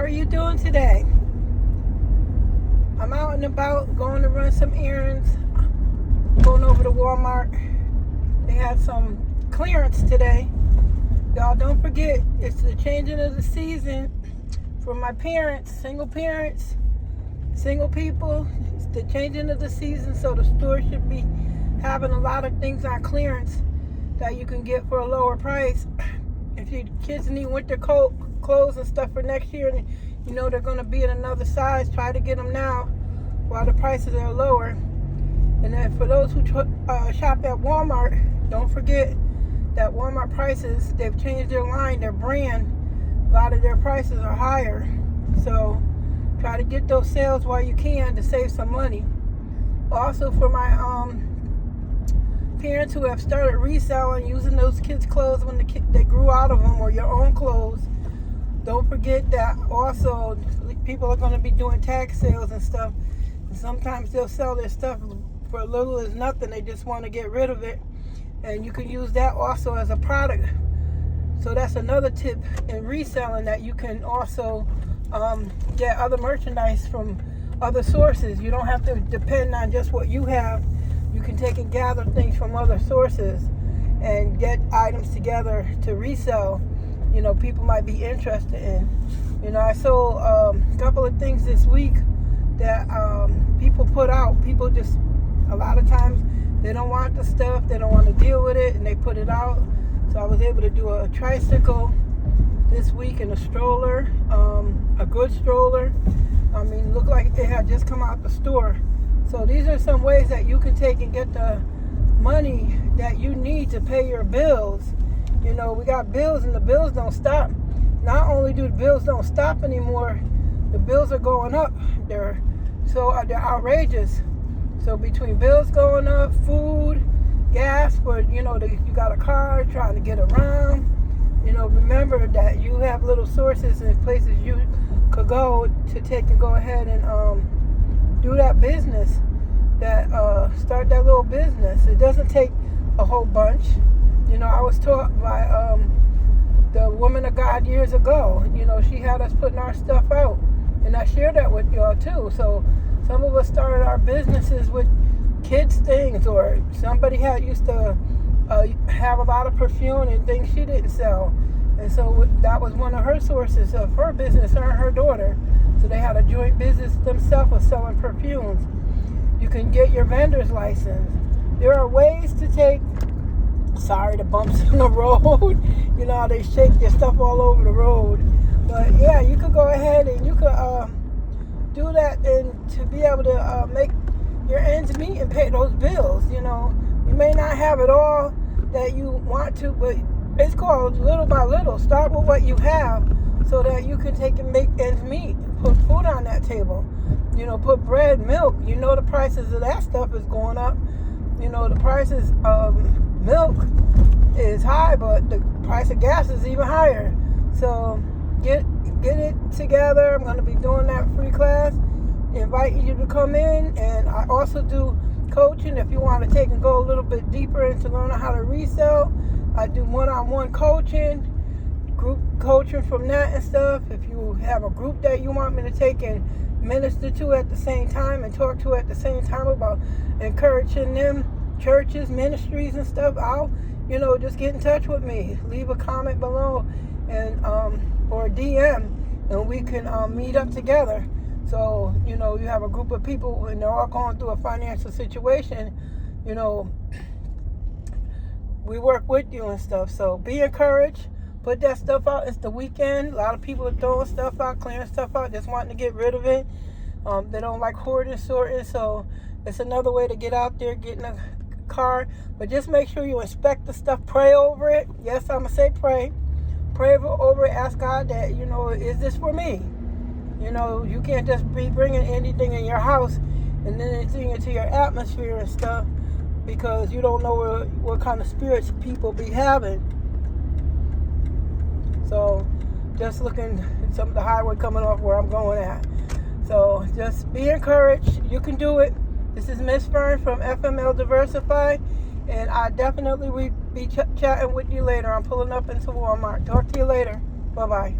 are you doing today? I'm out and about, going to run some errands, going over to Walmart. They had some clearance today. Y'all don't forget, it's the changing of the season for my parents, single people. It's the changing of the season, so the store should be having a lot of things on clearance that you can get for a lower price. If your kids need winter clothes and stuff for next year, and you know they're going to be in another size, try to get them now while the prices are lower. And then for those who shop at Walmart, don't forget that Walmart prices, they've changed their line, their brand. A lot of their prices are higher. So try to get those sales while you can to save some money. Also for my parents who have started reselling, using those kids' clothes when they grew out of them, or your own clothes, don't forget that also people are going to be doing tag sales and stuff. And sometimes they'll sell their stuff for as little as nothing. They just want to get rid of it. And you can use that also as a product. So that's another tip in reselling, that you can also get other merchandise from other sources. You don't have to depend on just what you have. You can take and gather things from other sources and get items together to resell. You know, people might be interested in. You know, I sold a couple of things this week that people put out. People just, a lot of times, they don't want the stuff, they don't want to deal with it, and they put it out. So I was able to do a tricycle this week and a stroller, a good stroller. I mean, it looked like it had just come out the store. So these are some ways that you can take and get the money that you need to pay your bills. You know, we got bills, and the bills don't stop. Not only do the bills don't stop anymore, the bills are going up. They're outrageous. So between bills going up, food, gas for, you know, you got a car trying to get around. You know, remember that you have little sources and places you could go to take and go ahead and do that business, start that little business. It doesn't take a whole bunch. You know, I was taught by the woman of God years ago. You know, she had us putting our stuff out, and I share that with y'all too. So some of us started our businesses with kids' things, or somebody used to have a lot of perfume and things she didn't sell. And so that was one of her sources of her business, her and her daughter. So they had a joint business themselves of selling perfumes. You can get your vendor's license. There are ways to take, sorry, the bumps in the road. You know how they shake their stuff all over the road. But yeah, you could go ahead and you could do that, and to be able to make your ends meet and pay those bills. You know, you may not have it all that you want to, but it's called little by little. Start with what you have so that you can take and make ends meet. Put food on that table. You know, put bread, milk. You know the prices of that stuff is going up. You know, the prices of milk is high, but the price of gas is even higher. So get it together. I'm going to be doing that free class, inviting you to come in. And I also do coaching if you want to take and go a little bit deeper into learning how to resell. I do one-on-one coaching, group coaching from that and stuff. If you have a group that you want me to take and minister to at the same time and talk to at the same time about encouraging them, churches, ministries and stuff, you know, just get in touch with me. Leave a comment below and or DM, and we can meet up together. So, you know, you have a group of people and they're all going through a financial situation, you know, we work with you and stuff. So be encouraged. Put that stuff out. It's the weekend. A lot of people are throwing stuff out, clearing stuff out, just wanting to get rid of it. They don't like hoarding, sorting. So it's another way to get out there, get in a car. But just make sure you inspect the stuff. Pray over it. Yes, I'm going to say pray. Pray over it. Ask God that, you know, is this for me? You know, you can't just be bringing anything in your house and then anything into your atmosphere and stuff, because you don't know what kind of spirits people be having. So just looking at some of the highway coming off where I'm going at. So just be encouraged. You can do it. This is Miss Fern from FML Diversify, and I definitely will be chatting with you later. I'm pulling up into Walmart. Talk to you later. Bye-bye.